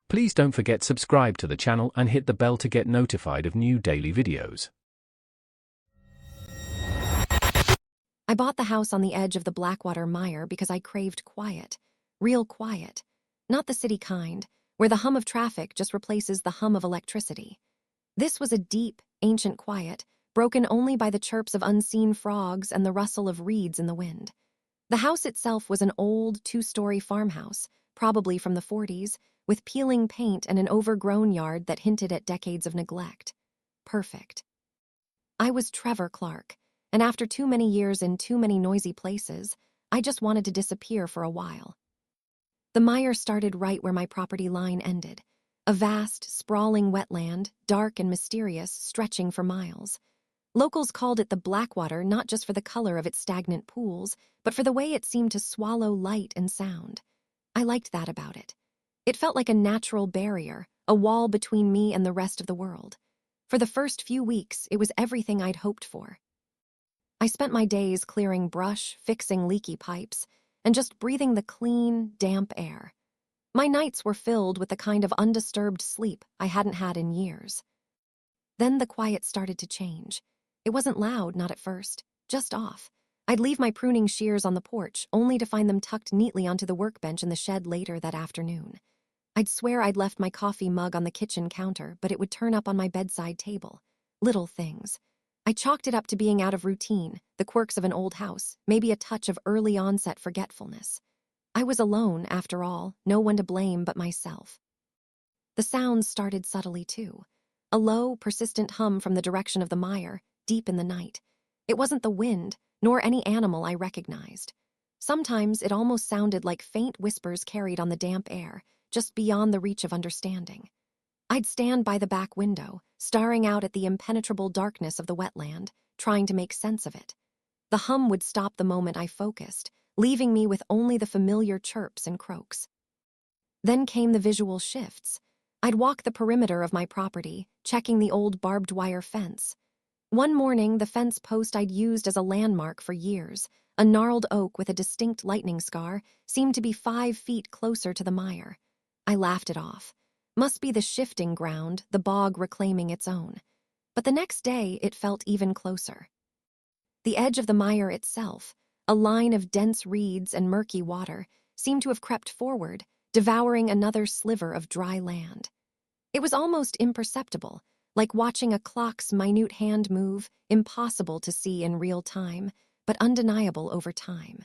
Please don't forget subscribe to the channel and hit the bell to get notified of new daily videos. I bought the house on the edge of the Blackwater Mire because I craved quiet. Real quiet. Not the city kind, where the hum of traffic just replaces the hum of electricity. This was a deep, ancient quiet, broken only by the chirps of unseen frogs and the rustle of reeds in the wind. The house itself was an old, two-story farmhouse, probably from the 40s, with peeling paint and an overgrown yard that hinted at decades of neglect. Perfect. I was Trevor Clark, and after too many years in too many noisy places, I just wanted to disappear for a while. The mire started right where my property line ended, a vast, sprawling wetland, dark and mysterious, stretching for miles. Locals called it the Blackwater not just for the color of its stagnant pools, but for the way it seemed to swallow light and sound. I liked that about it. It felt like a natural barrier, a wall between me and the rest of the world. For the first few weeks, it was everything I'd hoped for. I spent my days clearing brush, fixing leaky pipes, and just breathing the clean, damp air. My nights were filled with the kind of undisturbed sleep I hadn't had in years. Then the quiet started to change. It wasn't loud, not at first, just off. I'd leave my pruning shears on the porch, only to find them tucked neatly onto the workbench in the shed later that afternoon. I'd swear I'd left my coffee mug on the kitchen counter, but it would turn up on my bedside table. Little things. I chalked it up to being out of routine, the quirks of an old house, maybe a touch of early onset forgetfulness. I was alone, after all, no one to blame but myself. The sounds started subtly, too. A low, persistent hum from the direction of the mire, deep in the night. It wasn't the wind, nor any animal I recognized. Sometimes it almost sounded like faint whispers carried on the damp air, just beyond the reach of understanding. I'd stand by the back window, staring out at the impenetrable darkness of the wetland, trying to make sense of it. The hum would stop the moment I focused, leaving me with only the familiar chirps and croaks. Then came the visual shifts. I'd walk the perimeter of my property, checking the old barbed wire fence. One morning, the fence post I'd used as a landmark for years, a gnarled oak with a distinct lightning scar, seemed to be 5 feet closer to the mire. I laughed it off. Must be the shifting ground, the bog reclaiming its own. But the next day, it felt even closer. The edge of the mire itself, a line of dense reeds and murky water, seemed to have crept forward, devouring another sliver of dry land. It was almost imperceptible, like watching a clock's minute hand move, impossible to see in real time, but undeniable over time.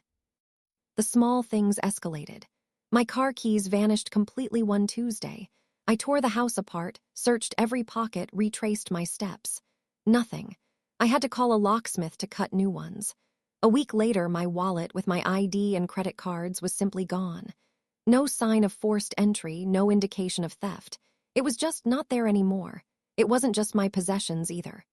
The small things escalated. My car keys vanished completely one Tuesday. I tore the house apart, searched every pocket, retraced my steps. Nothing. I had to call a locksmith to cut new ones. A week later, my wallet with my ID and credit cards was simply gone. No sign of forced entry, no indication of theft. It was just not there anymore. It wasn't just my possessions either.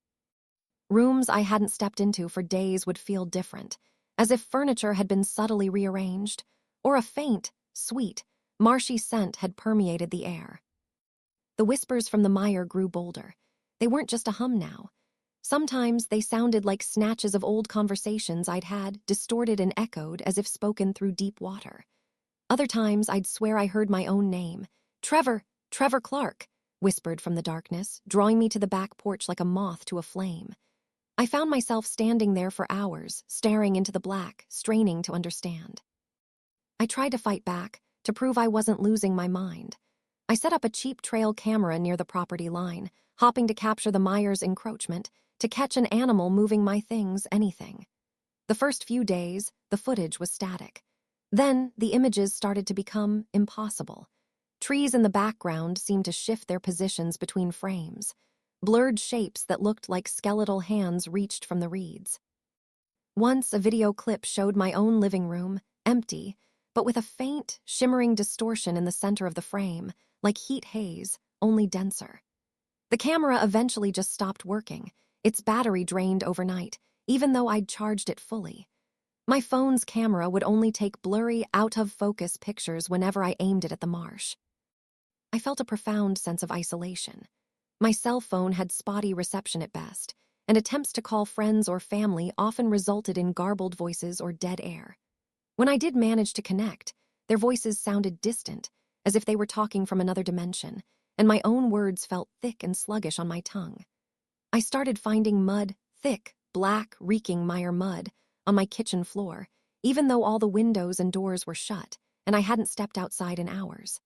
Rooms I hadn't stepped into for days would feel different, as if furniture had been subtly rearranged, or a faint, sweet, marshy scent had permeated the air. The whispers from the mire grew bolder. They weren't just a hum now. Sometimes they sounded like snatches of old conversations I'd had, distorted and echoed as if spoken through deep water. Other times I'd swear I heard my own name. Trevor Clark, whispered from the darkness, drawing me to the back porch like a moth to a flame. I found myself standing there for hours, staring into the black, straining to understand. I tried to fight back, to prove I wasn't losing my mind. I set up a cheap trail camera near the property line, hoping to capture the mire's encroachment, to catch an animal moving my things, anything. The first few days, the footage was static. Then, the images started to become impossible. Trees in the background seemed to shift their positions between frames. Blurred shapes that looked like skeletal hands reached from the reeds. Once, a video clip showed my own living room, empty, but with a faint, shimmering distortion in the center of the frame, like heat haze, only denser. The camera eventually just stopped working. Its battery drained overnight, even though I'd charged it fully. My phone's camera would only take blurry, out-of-focus pictures whenever I aimed it at the marsh. I felt a profound sense of isolation. My cell phone had spotty reception at best, and attempts to call friends or family often resulted in garbled voices or dead air. When I did manage to connect, their voices sounded distant, as if they were talking from another dimension, and my own words felt thick and sluggish on my tongue. I started finding mud, thick, black, reeking mire mud, on my kitchen floor, even though all the windows and doors were shut, and I hadn't stepped outside in hours.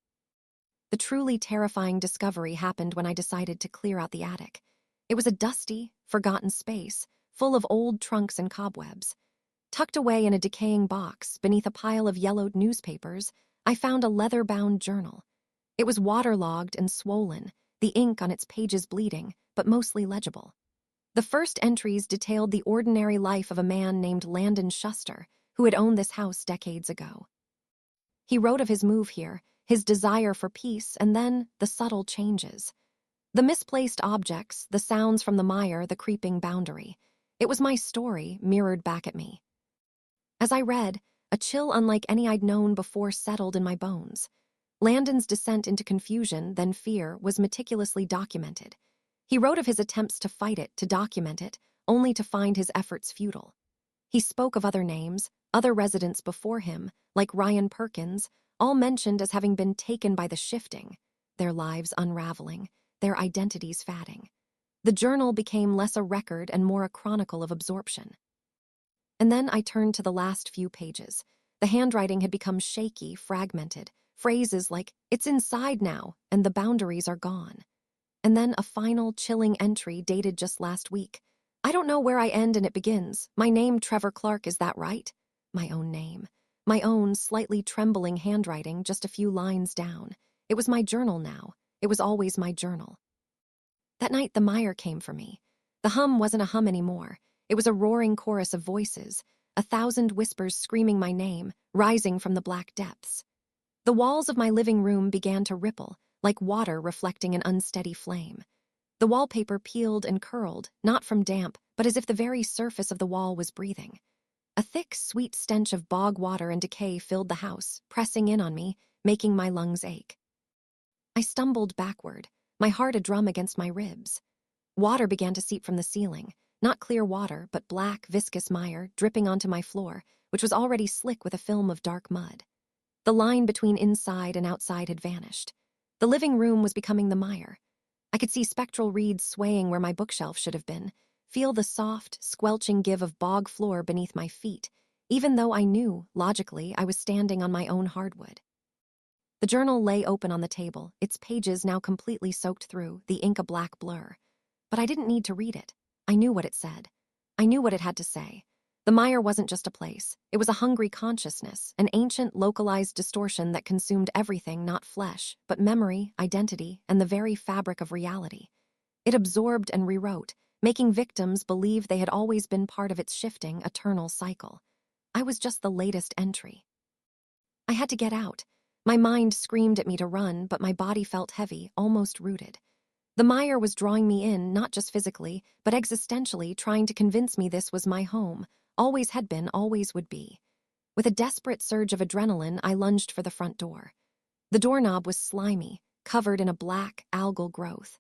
The truly terrifying discovery happened when I decided to clear out the attic. It was a dusty, forgotten space, full of old trunks and cobwebs. Tucked away in a decaying box, beneath a pile of yellowed newspapers, I found a leather-bound journal. It was waterlogged and swollen, the ink on its pages bleeding, but mostly legible. The first entries detailed the ordinary life of a man named Landon Schuster, who had owned this house decades ago. He wrote of his move here, his desire for peace, and then the subtle changes. The misplaced objects, the sounds from the mire, the creeping boundary. It was my story mirrored back at me. As I read, a chill unlike any I'd known before settled in my bones. Landon's descent into confusion, then fear, was meticulously documented. He wrote of his attempts to fight it, to document it, only to find his efforts futile. He spoke of other names, other residents before him, like Ryan Perkins, all mentioned as having been taken by the shifting, their lives unraveling, their identities fading. The journal became less a record and more a chronicle of absorption. And then I turned to the last few pages. The handwriting had become shaky, fragmented, phrases like, "It's inside now," and "the boundaries are gone." And then a final, chilling entry dated just last week. "I don't know where I end and it begins. My name, Trevor Clark, is that right?" My own name. My own slightly trembling handwriting just a few lines down. It was my journal now. It was always my journal. That night the mire came for me. The hum wasn't a hum anymore. It was a roaring chorus of voices, 1,000 whispers screaming my name, rising from the black depths. The walls of my living room began to ripple, like water reflecting an unsteady flame. The wallpaper peeled and curled, not from damp, but as if the very surface of the wall was breathing. A thick, sweet stench of bog water and decay filled the house, pressing in on me, making my lungs ache. I stumbled backward, my heart a drum against my ribs. Water began to seep from the ceiling, not clear water, but black, viscous mire dripping onto my floor, which was already slick with a film of dark mud. The line between inside and outside had vanished. The living room was becoming the mire. I could see spectral reeds swaying where my bookshelf should have been, feel the soft, squelching give of bog floor beneath my feet, even though I knew, logically, I was standing on my own hardwood. The journal lay open on the table, its pages now completely soaked through, the ink a black blur. But I didn't need to read it. I knew what it said. I knew what it had to say. The mire wasn't just a place. It was a hungry consciousness, an ancient, localized distortion that consumed everything, not flesh, but memory, identity, and the very fabric of reality. It absorbed and rewrote, making victims believe they had always been part of its shifting, eternal cycle. I was just the latest entry. I had to get out. My mind screamed at me to run, but my body felt heavy, almost rooted. The mire was drawing me in, not just physically, but existentially, trying to convince me this was my home, always had been, always would be. With a desperate surge of adrenaline, I lunged for the front door. The doorknob was slimy, covered in a black, algal growth.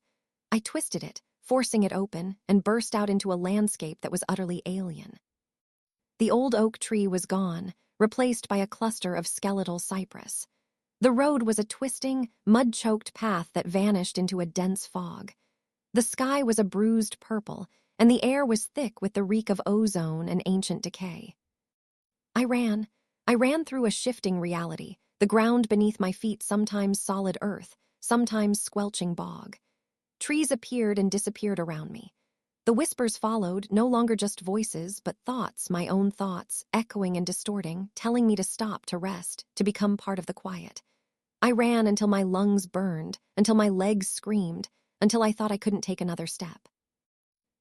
I twisted it, forcing it open, and burst out into a landscape that was utterly alien. The old oak tree was gone, replaced by a cluster of skeletal cypress. The road was a twisting, mud-choked path that vanished into a dense fog. The sky was a bruised purple, and the air was thick with the reek of ozone and ancient decay. I ran through a shifting reality, the ground beneath my feet sometimes solid earth, sometimes squelching bog. Trees appeared and disappeared around me. The whispers followed, no longer just voices, but thoughts, my own thoughts, echoing and distorting, telling me to stop, to rest, to become part of the quiet. I ran until my lungs burned, until my legs screamed, until I thought I couldn't take another step.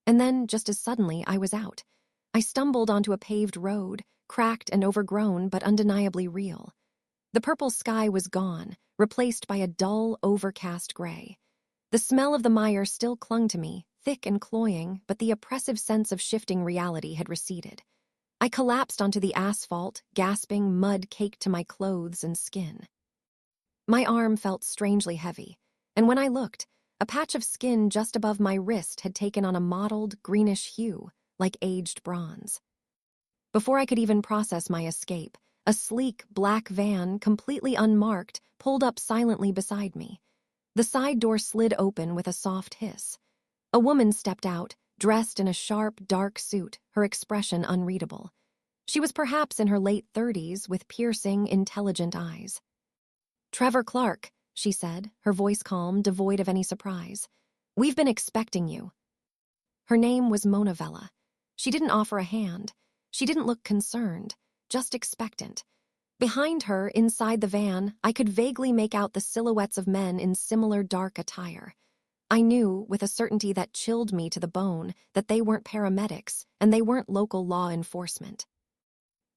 And then, just as suddenly, I was out. I stumbled onto a paved road, cracked and overgrown, but undeniably real. The purple sky was gone, replaced by a dull, overcast gray. The smell of the mire still clung to me, thick and cloying, but the oppressive sense of shifting reality had receded. I collapsed onto the asphalt, gasping, mud caked to my clothes and skin. My arm felt strangely heavy, and when I looked, a patch of skin just above my wrist had taken on a mottled, greenish hue, like aged bronze. Before I could even process my escape, A sleek, black van, completely unmarked, pulled up silently beside me. The side door slid open with a soft hiss. A woman stepped out, dressed in a sharp, dark suit, her expression unreadable. She was perhaps in her late 30s, with piercing, intelligent eyes. "Trevor Clark," she said, her voice calm, devoid of any surprise. "We've been expecting you." Her name was Monavella. She didn't offer a hand. She didn't look concerned, just expectant. Behind her, inside the van, I could vaguely make out the silhouettes of men in similar dark attire. I knew, with a certainty that chilled me to the bone, that they weren't paramedics, and they weren't local law enforcement.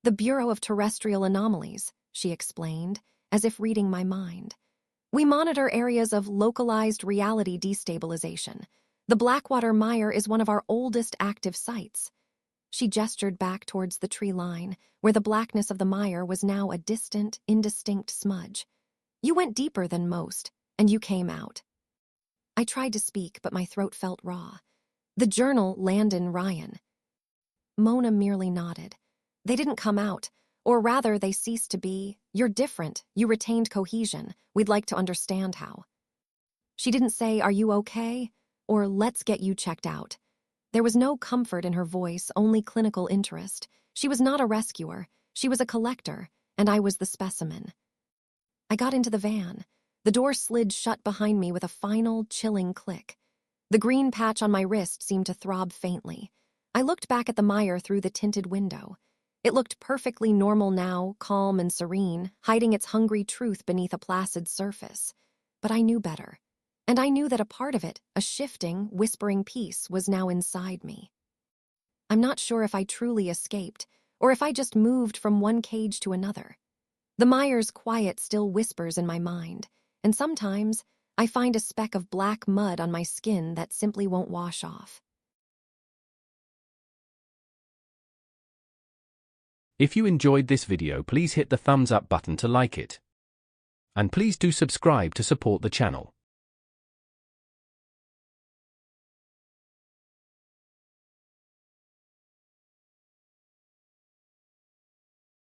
"The Bureau of Terrestrial Anomalies," she explained, as if reading my mind. "We monitor areas of localized reality destabilization. The Blackwater Mire is one of our oldest active sites." She gestured back towards the tree line, where the blackness of the mire was now a distant, indistinct smudge. "You went deeper than most, and you came out." I tried to speak, but my throat felt raw. "The journal Landon Ryan." Mona merely nodded. "They didn't come out, or rather they ceased to be. You're different, you retained cohesion. We'd like to understand how." She didn't say, "Are you okay?" or "Let's get you checked out." There was no comfort in her voice, only clinical interest. She was not a rescuer. She was a collector, and I was the specimen. I got into the van. The door slid shut behind me with a final, chilling click. The green patch on my wrist seemed to throb faintly. I looked back at the mire through the tinted window. It looked perfectly normal now, calm and serene, hiding its hungry truth beneath a placid surface. But I knew better. And I knew that a part of it, a shifting, whispering piece, was now inside me. I'm not sure if I truly escaped, or if I just moved from one cage to another. The mire's quiet still whispers in my mind, and sometimes I find a speck of black mud on my skin that simply won't wash off. If you enjoyed this video, please hit the thumbs up button to like it. And please do subscribe to support the channel.